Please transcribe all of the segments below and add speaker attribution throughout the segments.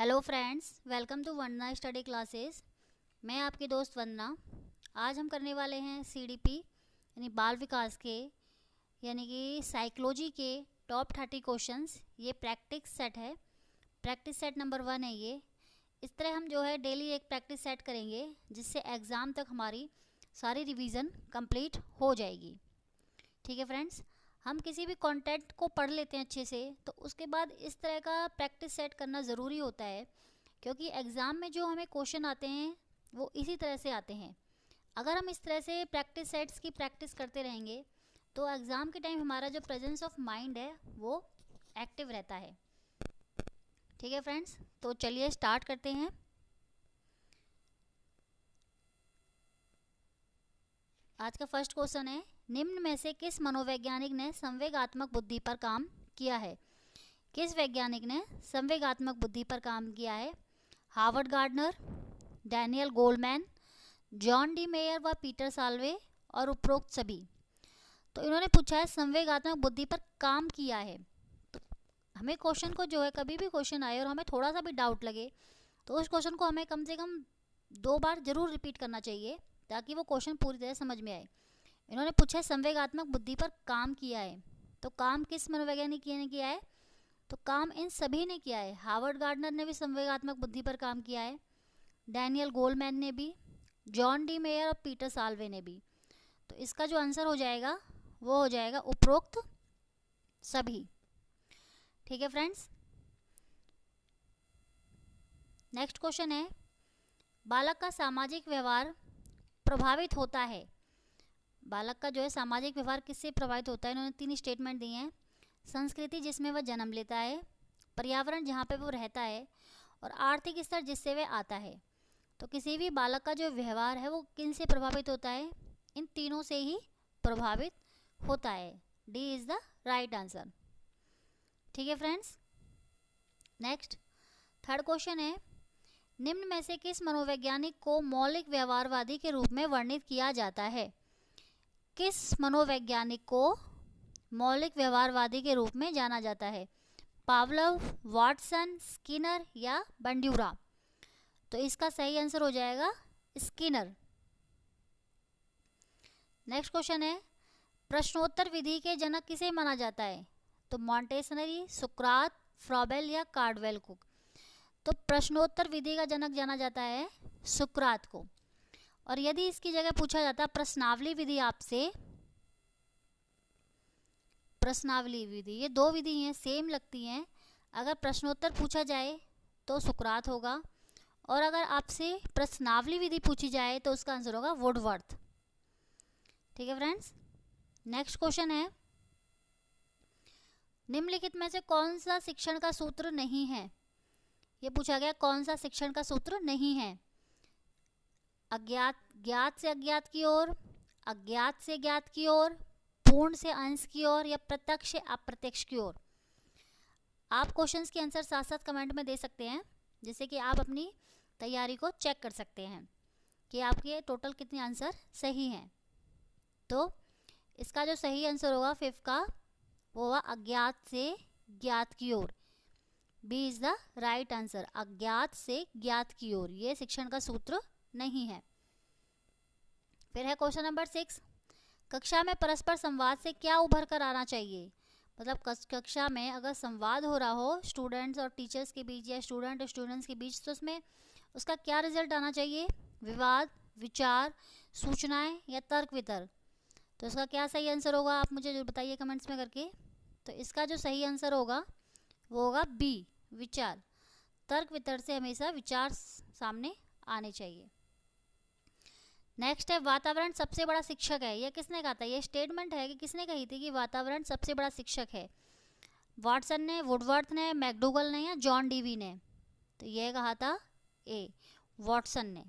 Speaker 1: Hello friends, welcome to Vandana study classes. मैं आपकी दोस्त वंदना। आज हम करने वाले हैं सीडीपी यानी बाल विकास के यानी कि साइकोलॉजी के टॉप 30 क्वेश्चंस। ये प्रैक्टिस सेट है, प्रैक्टिस सेट नंबर 1 है ये। इस तरह हम जो है डेली एक प्रैक्टिस सेट करेंगे जिससे एग्ज़ाम तक हमारी सारी रिवीजन कंप्लीट हो जाएगी। ठीक है फ्रेंड्स, हम किसी भी कंटेंट को पढ़ लेते हैं अच्छे से तो उसके बाद इस तरह का प्रैक्टिस सेट करना ज़रूरी होता है, क्योंकि एग्ज़ाम में जो हमें क्वेश्चन आते हैं वो इसी तरह से आते हैं। अगर हम इस तरह से प्रैक्टिस सेट्स की प्रैक्टिस करते रहेंगे तो एग्ज़ाम के टाइम हमारा जो प्रेजेंस ऑफ माइंड है वो एक्टिव रहता है। ठीक है फ्रेंड्स, तो चलिए स्टार्ट करते हैं। आज का फर्स्ट क्वेश्चन है, निम्न में से किस मनोवैज्ञानिक ने संवेगात्मक बुद्धि पर काम किया है? किस वैज्ञानिक ने संवेगात्मक बुद्धि पर काम किया है? Harvard gardener, Daniel Goldman, John D mayor व पीटर साल्वे और उपरोक्त सभी। तो इन्होंने पूछा है संवेगात्मक बुद्धि पर काम किया है। तो हमें क्वेश्चन को जो है, कभी भी क्वेश्चन आए और हमें थोड़ा सा भी डाउट लगे तो उस क्वेश्चन को हमें कम से कम 2 बार जरूर रिपीट करना चाहिए ताकि वो क्वेश्चन पूरी तरह समझ में आए। इन्होंने पूछा है संवेगात्मक बुद्धि पर काम किया है, तो काम किस मनोवैज्ञानिक ने किया है? तो काम इन सभी ने किया है। हार्वर्ड गार्डनर ने भी संवेगात्मक बुद्धि पर काम किया है, डैनियल गोल्डमैन ने भी, जॉन डी मेयर और पीटर साल्वे ने भी। तो इसका जो आंसर हो जाएगा वो हो जाएगा उपरोक्त सभी। ठीक है फ्रेंड्स, नेक्स्ट क्वेश्चन है, बालक का सामाजिक व्यवहार प्रभावित होता है। बालक का जो है सामाजिक व्यवहार किससे प्रभावित होता है? इन्होंने 3 स्टेटमेंट दिए हैं। संस्कृति जिसमें वह जन्म लेता है, पर्यावरण जहाँ पे वो रहता है, और आर्थिक स्तर जिससे वह आता है। तो किसी भी बालक का जो व्यवहार है वो किन से प्रभावित होता है? इन तीनों से ही प्रभावित होता है। D is the right answer. ठीक है फ्रेंड्स, नेक्स्ट थर्ड क्वेश्चन है, निम्न में से किस मनोवैज्ञानिक को मौलिक व्यवहारवादी के रूप में वर्णित किया जाता है? किस मनोवैज्ञानिक को मौलिक व्यवहारवादी के रूप में जाना जाता है? पावलोव, वाटसन, स्किनर या बंड्यूरा? तो इसका सही आंसर हो जाएगा स्किनर। नेक्स्ट क्वेश्चन है, प्रश्नोत्तर विधि के जनक किसे माना जाता है? तो मॉन्टेसनरी, सुकरात, फ्रॉबेल या कार्डवेल को? तो प्रश्नोत्तर विधि का जनक जाना जाता है सुकरात को। और यदि इसकी जगह पूछा जाता प्रश्नावली विधि आपसे, प्रश्नावली विधि, ये 2 विधि हैं, सेम लगती हैं। अगर प्रश्नोत्तर पूछा जाए तो सुकरात होगा, और अगर आपसे प्रश्नावली विधि पूछी जाए तो उसका आंसर होगा वुडवर्थ। ठीक है फ्रेंड्स, नेक्स्ट क्वेश्चन है, निम्नलिखित में से कौन सा शिक्षण का सूत्र नहीं है? ये पूछा गया कौन सा शिक्षण का सूत्र नहीं है? ज्ञात से अज्ञात की ओर, अज्ञात से ज्ञात की ओर, पूर्ण से अंश की ओर या प्रत्यक्ष से अप्रत्यक्ष की ओर? आप क्वेश्चंस के आंसर साथ साथ कमेंट में दे सकते हैं, जिससे कि आप अपनी तैयारी को चेक कर सकते हैं कि आपके टोटल कितने आंसर सही हैं। तो इसका जो सही आंसर होगा 5 का, वो होगा अज्ञात से ज्ञात की ओर। B is the right answer, अज्ञात से ज्ञात की ओर ये शिक्षण का सूत्र नहीं है। फिर है क्वेश्चन नंबर 6, कक्षा में परस्पर संवाद से क्या उभर कर आना चाहिए? मतलब कक्षा में अगर संवाद हो रहा हो स्टूडेंट्स और टीचर्स के बीच या स्टूडेंट और स्टूडेंट्स के बीच, तो उसमें उसका क्या रिजल्ट आना चाहिए? विवाद, विचार, सूचनाएं या तर्क वितर्क? तो इसका क्या सही आंसर होगा, आप मुझे जो बताइए कमेंट्स में करके। तो इसका जो सही आंसर होगा वो होगा बी, विचार। तर्क वितर्क से हमेशा विचार सामने आने चाहिए। नेक्स्ट है, वातावरण सबसे बड़ा शिक्षक है। यह किसने कहा था? ये स्टेटमेंट है कि किसने कही थी कि वातावरण सबसे बड़ा शिक्षक है? वाटसन ने, वुडवर्थ ने, मैकडूगल ने या जॉन डीवी ने? तो यह कहा था ए, वाटसन ने।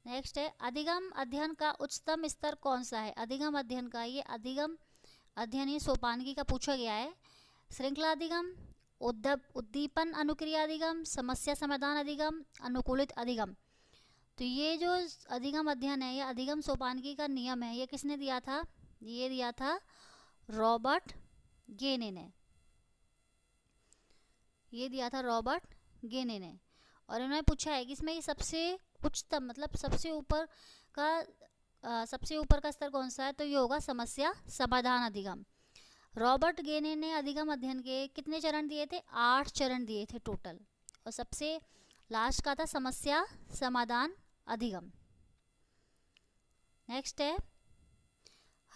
Speaker 1: नेक्स्ट है, अधिगम अध्ययन का उच्चतम स्तर कौन सा है? अधिगम अध्ययन का, ये अधिगम अध्ययन ये सोपानगी का पूछा गया है। श्रृंखला अधिगम, उद्दीपन अनुक्रिया अधिगम, समस्या समाधान अधिगम, अनुकूलित अधिगम? तो ये जो अधिगम अध्ययन है, ये अधिगम सोपानगी का नियम है, ये किसने दिया था? ये दिया था रॉबर्ट गेने ने। ये दिया था रॉबर्ट गेने ने। और इन्होंने पूछा है कि इसमें सबसे उच्चतम मतलब सबसे ऊपर का स्तर कौन सा है, तो ये होगा समस्या समाधान अधिगम। रॉबर्ट गेने ने अधिगम अध्ययन के कितने चरण दिए थे, 8 चरण दिए थे टोटल, और सबसे लास्ट का था समस्या समाधान अधिगम। नेक्स्ट है,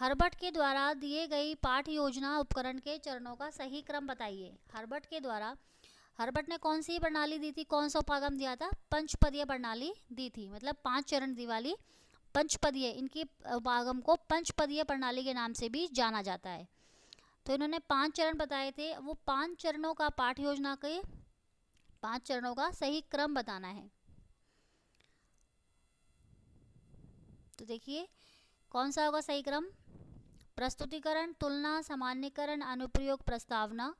Speaker 1: हर्बर्ट के द्वारा दिए गई पाठ योजना उपकरण के चरणों का सही क्रम बताइए। हर्बर्ट ने कौन सी प्रणाली दी थी, कौन सा उपागम दिया था, पंचपदीय प्रणाली दी थी, मतलब 5 चरण दी वाली पंचपदीय, इनकी उपागम को पंचपदीय प्रणाली के नाम से भी जाना जाता है। तो इन्होंने 5 चरण बताए थे, वो 5 चरणों का पाठ योजना के 5 चरणों का सही क्रम बताना है। तो देखिए कौन सा होगा सही क्रम, प्रस्तुतिकरण, तुलना, सामान्यीकरण, अनुप्रयोग, प्रस्तावना।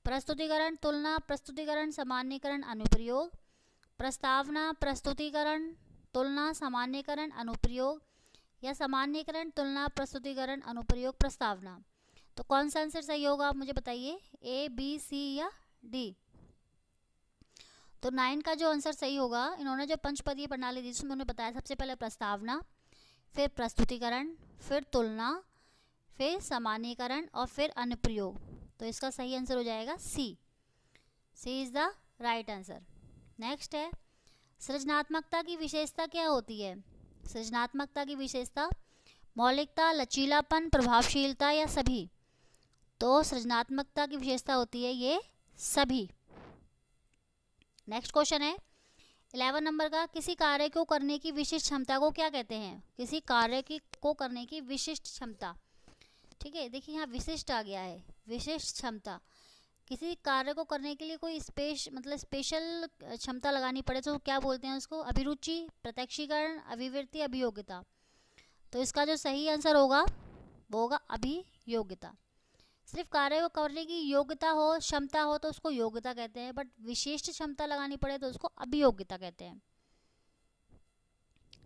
Speaker 1: प्रस्तुतिकरण, तुलना, प्रस्तुतिकरण, सामान्यीकरण, अनुप्रयोग, प्रस्तावना, प्रस्तुतिकरण, तुलना, सामान्यीकरण, अनुप्रयोग, या सामान्यीकरण, तुलना, प्रस्तुतिकरण, अनुप्रयोग, प्रस्तावना। तो कौन सा आंसर सही होगा आप मुझे बताइए, ए, बी, सी या डी। तो 9 का जो आंसर सही होगा, इन्होंने जो पंचपदीय प्रणाली दी उसमें उन्होंने बताया सबसे पहले प्रस्तावना, फिर प्रस्तुतिकरण, फिर तुलना, फिर सामान्यीकरण और फिर अनुप्रयोग। तो इसका सही आंसर हो जाएगा C. C is the right answer. Next है, सृजनात्मकता की विशेषता क्या होती है। सृजनात्मकता की विशेषता मौलिकता, लचीलापन, प्रभावशीलता या सभी। तो सृजनात्मकता की विशेषता होती है ये सभी। नेक्स्ट क्वेश्चन है 11 नंबर का, किसी कार्य को करने की विशिष्ट क्षमता को क्या कहते हैं। किसी कार्य को करने की विशिष्ट क्षमता, ठीक है, देखिए यहाँ विशिष्ट आ गया है, विशिष्ट क्षमता। किसी कार्य को करने के लिए कोई स्पेशल क्षमता लगानी पड़े तो क्या बोलते हैं उसको, अभिरुचि, प्रत्यक्षीकरण, अभिवृत्ति, अभियोग्यता। तो इसका जो सही आंसर होगा वो होगा अभियोग्यता। सिर्फ कार्य को करने की योग्यता हो, क्षमता हो तो उसको योग्यता कहते हैं, बट विशिष्ट क्षमता लगानी पड़े तो उसको अभियोग्यता कहते हैं।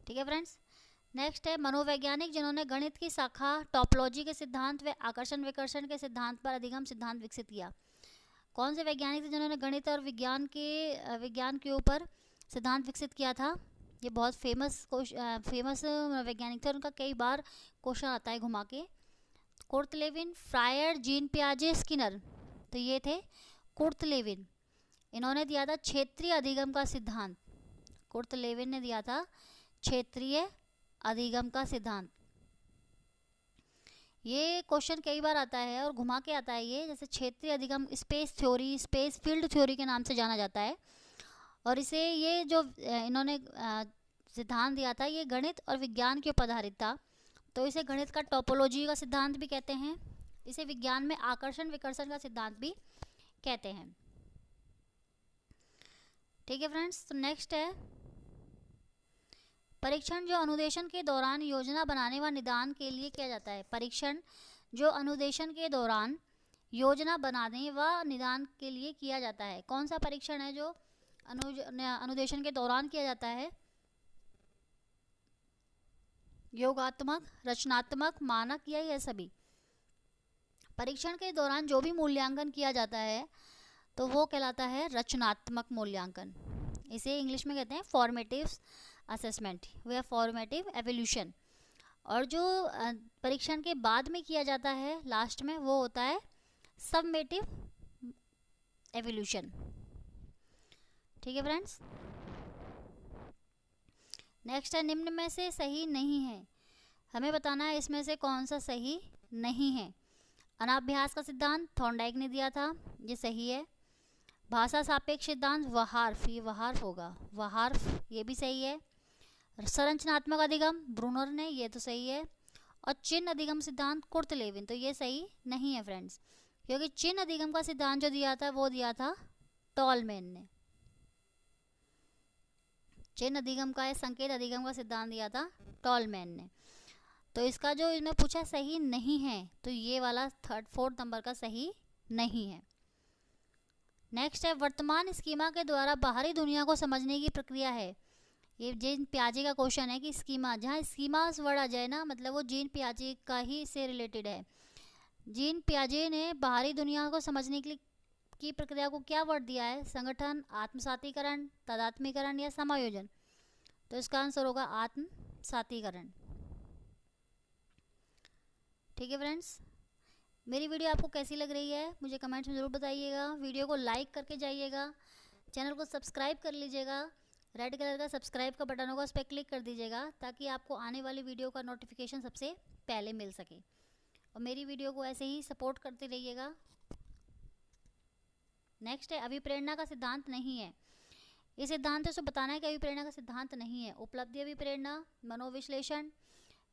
Speaker 1: ठीक है फ्रेंड्स। नेक्स्ट है, मनोवैज्ञानिक जिन्होंने गणित की शाखा टॉपोलॉजी के सिद्धांत व आकर्षण विकर्षण के सिद्धांत पर अधिगम सिद्धांत विकसित किया। कौन से वैज्ञानिक थे जिन्होंने गणित और विज्ञान के ऊपर सिद्धांत विकसित किया था। ये बहुत फेमस वैज्ञानिक थे, उनका कई बार क्वेश्चन आता है घुमा के। कुर्ट लेविन, फ्रायर, जीन पियाजे, स्किनर। तो ये थे कुर्ट लेविन। इन्होंने दिया था क्षेत्रीय अधिगम का सिद्धांत। कुर्ट लेविन ने दिया था क्षेत्रीय अधिगम का सिद्धांत। ये क्वेश्चन कई बार आता है और घुमा के आता है ये, जैसे क्षेत्रीय अधिगम space theory, space field theory के नाम से जाना जाता है। और इसे ये जो इन्होंने सिद्धांत दिया था ये गणित और विज्ञान के ऊपर आधारित था, तो इसे गणित का टोपोलॉजी का सिद्धांत भी कहते हैं। इसे विज्ञान में आकर्षण विकर्षण का सिद्धांत भी कहते हैं। ठीक है फ्रेंड्स। तो नेक्स्ट है, परीक्षण जो अनुदेशन के दौरान योजना बनाने व निदान के लिए किया जाता है। परीक्षण जो अनुदेशन के दौरान योजना बनाने व निदान के लिए किया जाता है। कौन सा परीक्षण है जो अनुदेशन के दौरान किया जाता है। योगात्मक, रचनात्मक, मानक या यह सभी। परीक्षण के दौरान जो भी मूल्यांकन किया जाता है तो वो कहलाता है रचनात्मक मूल्यांकन। इसे इंग्लिश में कहते हैं फॉर्मेटिव असेसमेंट या फॉर्मेटिव एवोल्यूशन। और जो परीक्षण के बाद में किया जाता है लास्ट में वो होता है सबमेटिव एवोल्यूशन। ठीक है फ्रेंड्स। नेक्स्ट है, निम्न में से सही नहीं है। हमें बताना है इसमें से कौन सा सही नहीं है। अनाभ्यास का सिद्धांत थॉर्नडाइक ने दिया था, ये सही है। भाषा सापेक्ष सिद्धांत वहार्फ, ये वहार्फ होगा, वहार्फ ये भी सही है। संरचनात्मक अधिगम ब्रूनर ने, ये तो सही है। और चिन्ह अधिगम सिद्धांत कुर्ट लेविन, तो ये सही नहीं है फ्रेंड्स, क्योंकि चिन्ह अधिगम का सिद्धांत जो दिया था वो दिया था टॉलमैन ने। चिन्ह अधिगम का है, संकेत अधिगम का सिद्धांत दिया था टॉलमैन ने। तो इसका जो इसमें पूछा सही नहीं है तो ये वाला 4th नंबर का सही नहीं है। नेक्स्ट है, वर्तमान स्कीमा के द्वारा बाहरी दुनिया को समझने की प्रक्रिया है। ये जीन पियाजे का क्वेश्चन है कि स्कीमा, जहाँ स्कीमा वर्ड आ जाए ना मतलब वो जीन पियाजे का ही से रिलेटेड है। जीन पियाजे ने बाहरी दुनिया को समझने के लिए की प्रक्रिया को क्या वर्ड दिया है? संगठन, आत्मसातीकरण, तादात्म्यकरण या समायोजन? तो इसका आंसर होगा आत्मसातीकरण। ठीक है फ्रेंड्स, मेरी वीडियो आपको कैसी लग रही है मुझे कमेंट्स में ज़रूर बताइएगा। वीडियो को लाइक करके जाइएगा, चैनल को सब्सक्राइब कर लीजिएगा। रेड कलर का सब्सक्राइब का बटन होगा, उस पर क्लिक कर दीजिएगा ताकि आपको आने वाली वीडियो का नोटिफिकेशन सबसे पहले मिल सके। और मेरी वीडियो को ऐसे ही सपोर्ट करते रहिएगा। नेक्स्ट है अभिप्रेरणा का सिद्धांत नहीं है। ये सिद्धांत है उसको बताना है कि अभिप्रेरणा का सिद्धांत नहीं है। उपलब्धि अभिप्रेरणा, मनोविश्लेषण,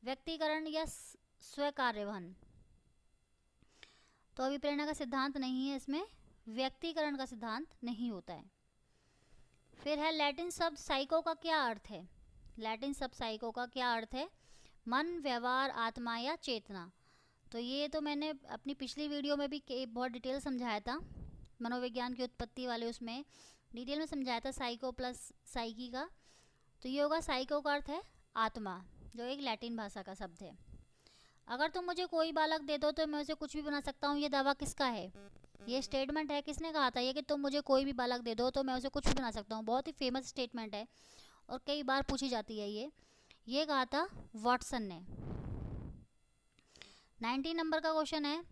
Speaker 1: व्यक्तिकरण या स्वीकार्यवहन? तो अभिप्रेरणा का सिद्धांत नहीं है, इसमें व्यक्तिकरण का सिद्धांत नहीं होता है। फिर है लैटिन शब्द साइको का क्या अर्थ है? लैटिन शब्द साइको का क्या अर्थ है? मन, व्यवहार, आत्मा या चेतना? तो ये तो मैंने अपनी पिछली वीडियो में भी बहुत डिटेल समझाया था, मनोविज्ञान की उत्पत्ति वाले उसमें डिटेल में समझाया था साइको प्लस साइकी का। तो ये होगा साइको का अर्थ है आत्मा, जो एक लैटिन भाषा का शब्द है। अगर तुम मुझे कोई बालक दे दो तो मैं उसे कुछ भी बना सकता हूँ, ये दावा किसका है? ये स्टेटमेंट है, किसने कहा था ये कि तुम मुझे कोई भी बालक दे दो तो मैं उसे कुछ भी बना सकता हूँ? बहुत ही फेमस स्टेटमेंट है और कई बार पूछी जाती है। ये कहा था वॉटसन ने। 19 नंबर का क्वेश्चन है,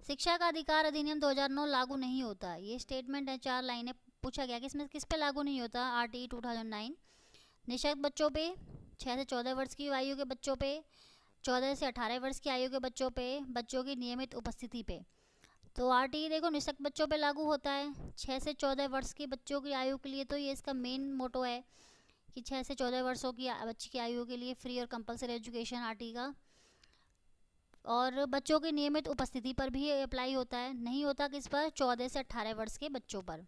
Speaker 1: शिक्षा का अधिकार अधिनियम 2009 लागू नहीं होता। ये स्टेटमेंट है, 4 लाइनें। पूछा गया कि इसमें किस पे लागू नहीं होता? RTE 2009 निःशक्त बच्चों पे, 6 से 14 वर्ष की आयु के बच्चों पे, 14 से 18 वर्ष की आयु के बच्चों पे, बच्चों की नियमित उपस्थिति पे। तो RTE देखो निःशक्त बच्चों पे लागू होता है, 6 से 14 वर्ष के बच्चों की आयु के लिए। तो ये इसका मेन मोटो है कि 6 से 14 वर्षों की बच्ची की आयु के लिए फ्री और कंपलसरी एजुकेशन RTE का। और बच्चों की नियमित उपस्थिति पर भी अप्लाई होता है, नहीं होता किस पर? 14 से 18 वर्ष के बच्चों पर।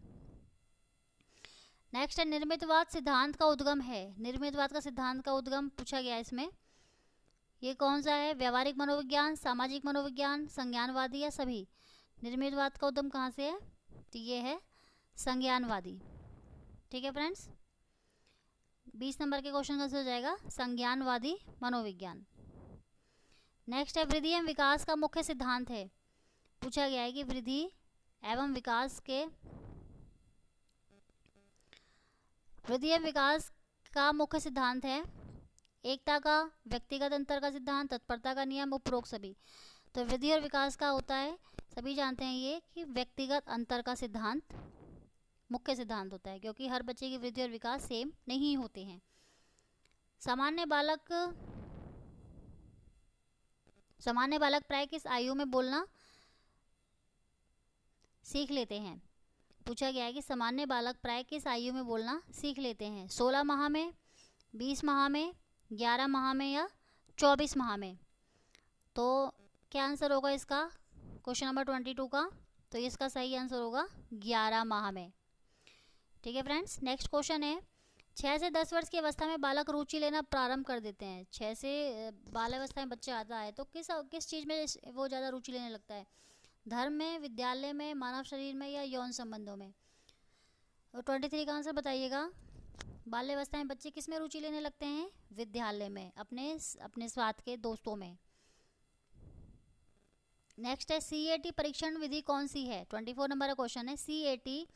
Speaker 1: नेक्स्ट है निर्मितवाद सिद्धांत का उद्गम है। निर्मितवाद का सिद्धांत का उद्गम पूछा गया इसमें, ये कौन सा है? व्यवहारिक मनोविज्ञान, सामाजिक मनोविज्ञान, संज्ञानवादी या सभी? निर्मितवाद का उद्गम कहाँ से है? तो ये है संज्ञानवादी। ठीक है फ्रेंड्स, 20 नंबर के क्वेश्चन का आंसर हो जाएगा संज्ञानवादी मनोविज्ञान। नेक्स्ट है वृद्धि एवं विकास का मुख्य सिद्धांत है। पूछा गया है कि वृद्धि एवं विकास का मुख्य सिद्धांत है एकता का, व्यक्तिगत अंतर का सिद्धांत, तत्परता का नियम, उपरोक्त सभी। तो वृद्धि और विकास का होता है, सभी जानते हैं ये, कि व्यक्तिगत अंतर का सिद्धांत मुख्य सिद्धांत होता है, क्योंकि हर बच्चे की वृद्धि और विकास सेम नहीं होते हैं। सामान्य बालक प्राय किस आयु में बोलना सीख लेते हैं? पूछा गया है कि सामान्य बालक प्राय किस आयु में बोलना सीख लेते हैं? 16 माह में, 20 माह में, 11 माह में या 24 माह में? तो क्या आंसर होगा इसका क्वेश्चन नंबर 22 का? तो इसका सही आंसर होगा 11 माह में। ठीक है फ्रेंड्स, नेक्स्ट क्वेश्चन है 6 से 10 वर्ष की अवस्था में बालक रुचि लेना प्रारंभ कर देते हैं। 6 से बाल्यावस्था में बच्चा आता है तो किस चीज़ में वो ज़्यादा रुचि लेने लगता है? धर्म में, विद्यालय में, मानव शरीर में या यौन संबंधों में? और 23 का आंसर बताइएगा। बाल्यावस्था में बच्चे किस में रुचि लेने लगते हैं? विद्यालय में, अपने स्वाद के दोस्तों में। नेक्स्ट है CAT परीक्षण विधि कौन सी है? 24 नंबर का क्वेश्चन है, CAT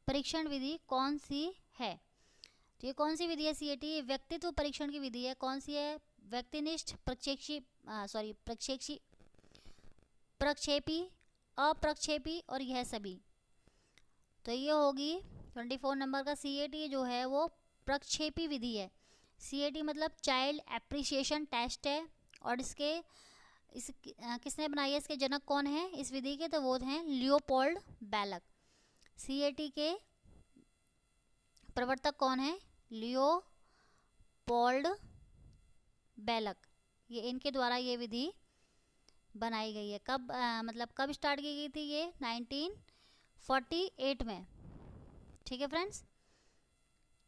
Speaker 1: परीक्षण विधि कौन सी है? तो ये कौन सी विधि है? CAT व्यक्तित्व परीक्षण की विधि है। कौन सी है? व्यक्तिनिष्ठ, प्रक्षेपी, अप्रक्षेपी और यह सभी। तो ये होगी 24 नंबर का CAT जो है वो प्रक्षेपी विधि है। CAT मतलब चाइल्ड एप्रिसिएशन टेस्ट है। और किसने बनाई है? इसके जनक कौन है इस विधि के? तो वो हैं लियोपोल्ड बैलक। CAT के प्रवर्तक कौन है? लियोपोल्ड बैलक। ये इनके द्वारा ये विधि बनाई गई है। कब स्टार्ट की गई थी ये? 1948 में। ठीक है फ्रेंड्स,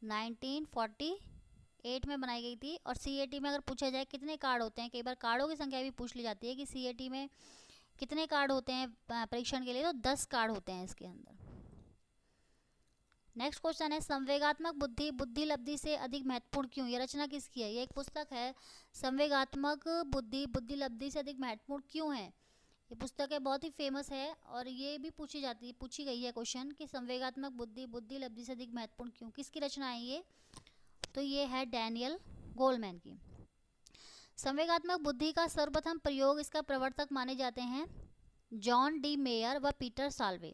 Speaker 1: 1948 में बनाई गई थी। और CAT में अगर पूछा जाए कितने कार्ड होते हैं, कई बार कार्डों की संख्या भी पूछ ली जाती है कि CAT में कितने कार्ड होते हैं परीक्षण के लिए? तो 10 कार्ड होते हैं इसके अंदर। नेक्स्ट क्वेश्चन है संवेगात्मक बुद्धि बुद्धिलब्धि से अधिक महत्वपूर्ण क्यों? ये रचना किसकी है? ये एक पुस्तक है, संवेगात्मक बुद्धि बुद्धिलब्धि से अधिक महत्वपूर्ण क्यों है? ये पुस्तक है, बहुत ही फेमस है और ये भी पूछी गई है क्वेश्चन कि संवेगात्मक बुद्धि बुद्धि लब्धि से अधिक महत्वपूर्ण क्यों। किसकी रचना है ये? तो ये है डैनियल गोलमैन की। संवेगात्मक बुद्धि का सर्वप्रथम प्रयोग, इसका प्रवर्तक माने जाते हैं जॉन डी मेयर व पीटर साल्वे,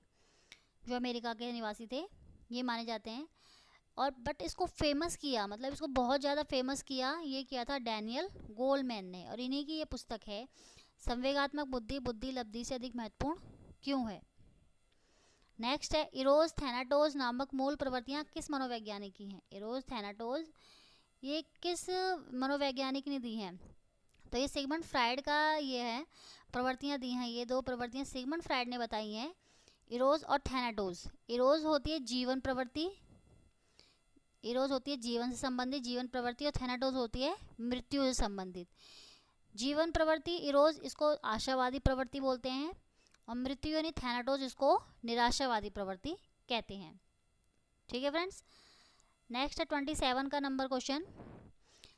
Speaker 1: जो अमेरिका के निवासी थे, ये माने जाते हैं। और बट इसको फेमस किया, मतलब इसको बहुत ज़्यादा फेमस किया, ये किया था डैनियल गोलमैन ने, और इन्हीं की ये पुस्तक है संवेगात्मक बुद्धि बुद्धि लब्धि से अधिक महत्वपूर्ण क्यों है। नेक्स्ट है इरोज थैनाटोज नामक मूल प्रवृत्तियाँ किस मनोवैज्ञानिक की हैं। इरोज थैनाटोज ये किस मनोवैज्ञानिक ने दी हैं? तो ये सिगमंड फ्राइड का ये है, प्रवृत्तियाँ दी हैं, ये 2 प्रवृत्तियाँ सिगमंड फ्राइड ने बताई हैं, इरोज और थैनाटोज। इरोज होती है जीवन प्रवृत्ति, इरोज होती है जीवन से संबंधित जीवन प्रवृत्ति, और थैनाटोज होती है मृत्यु से संबंधित जीवन प्रवृत्ति। इरोज इसको आशावादी प्रवृत्ति बोलते हैं, और मृत्यु यानी थैनाटोज इसको निराशावादी प्रवृत्ति कहते हैं। ठीक है फ्रेंड्स। नेक्स्ट है 27 का नंबर क्वेश्चन,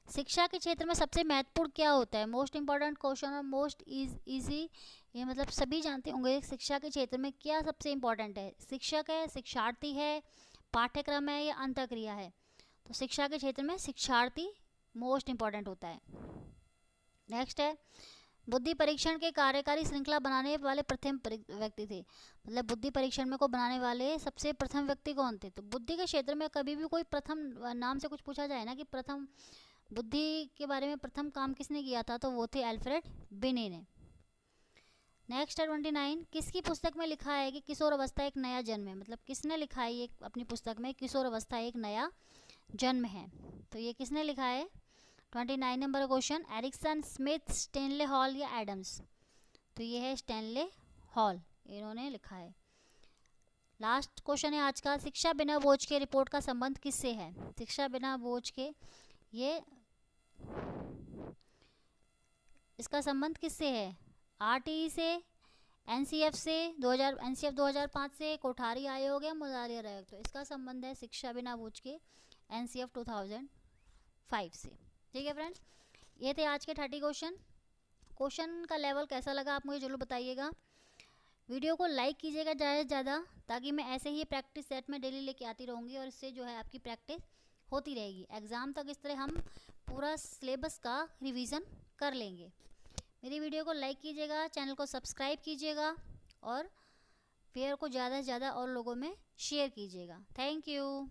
Speaker 1: शिक्षा के क्षेत्र में सबसे महत्वपूर्ण क्या होता है। मोस्ट इंपॉर्टेंट क्वेश्चन और मोस्ट इजी, ये मतलब सभी जानते होंगे शिक्षा के क्षेत्र में क्या सबसे इम्पोर्टेंट है। शिक्षक है, शिक्षार्थी है, पाठ्यक्रम है या अंतःक्रिया है। तो शिक्षा के क्षेत्र में शिक्षार्थी मोस्ट इंपॉर्टेंट होता है। नेक्स्ट है बुद्धि परीक्षण के कार्यकारी श्रृंखला बनाने वाले प्रथम व्यक्ति थे, मतलब बुद्धि परीक्षण में को बनाने वाले सबसे प्रथम व्यक्ति कौन थे। तो बुद्धि के क्षेत्र में कभी भी कोई प्रथम नाम से कुछ पूछा जाए ना कि प्रथम बुद्धि के बारे में प्रथम काम किसने किया था, तो वो थे अल्फ्रेड बिने ने। नेक्स्ट है 29, किसकी पुस्तक में लिखा है कि किशोर अवस्था एक नया जन्म है। मतलब किसने लिखा है ये अपनी पुस्तक में किशोर अवस्था एक नया जन्म है, तो ये किसने लिखा है। 29 number question, Erikson, Smith, Stanley Hall या एडम्स। तो ये है स्टैनले हॉल, इन्होंने लिखा है। लास्ट क्वेश्चन है आज का, शिक्षा बिना बोझ के रिपोर्ट का संबंध किससे है। शिक्षा बिना बोझ के, ये इसका संबंध किससे है। आरटीई से, एनसीएफ से, एनसीएफ 2005 से, कोठारी आयोग या मुजालिया आयोग। तो इसका संबंध है शिक्षा बिना बोझ के एनसीएफ 2005 से। ठीक है फ्रेंड्स, ये थे आज के 30 क्वेश्चन। क्वेश्चन का लेवल कैसा लगा आप मुझे जरूर बताइएगा। वीडियो को लाइक कीजिएगा ज़्यादा से ज़्यादा, ताकि मैं ऐसे ही प्रैक्टिस सेट में डेली लेके आती रहूँगी, और इससे जो है आपकी प्रैक्टिस होती रहेगी। एग्ज़ाम तक इस तरह हम पूरा सिलेबस का रिवीजन कर लेंगे। मेरी वीडियो को लाइक कीजिएगा, चैनल को सब्सक्राइब कीजिएगा, और वीडियो को ज़्यादा से ज़्यादा और लोगों में शेयर कीजिएगा। Thank you.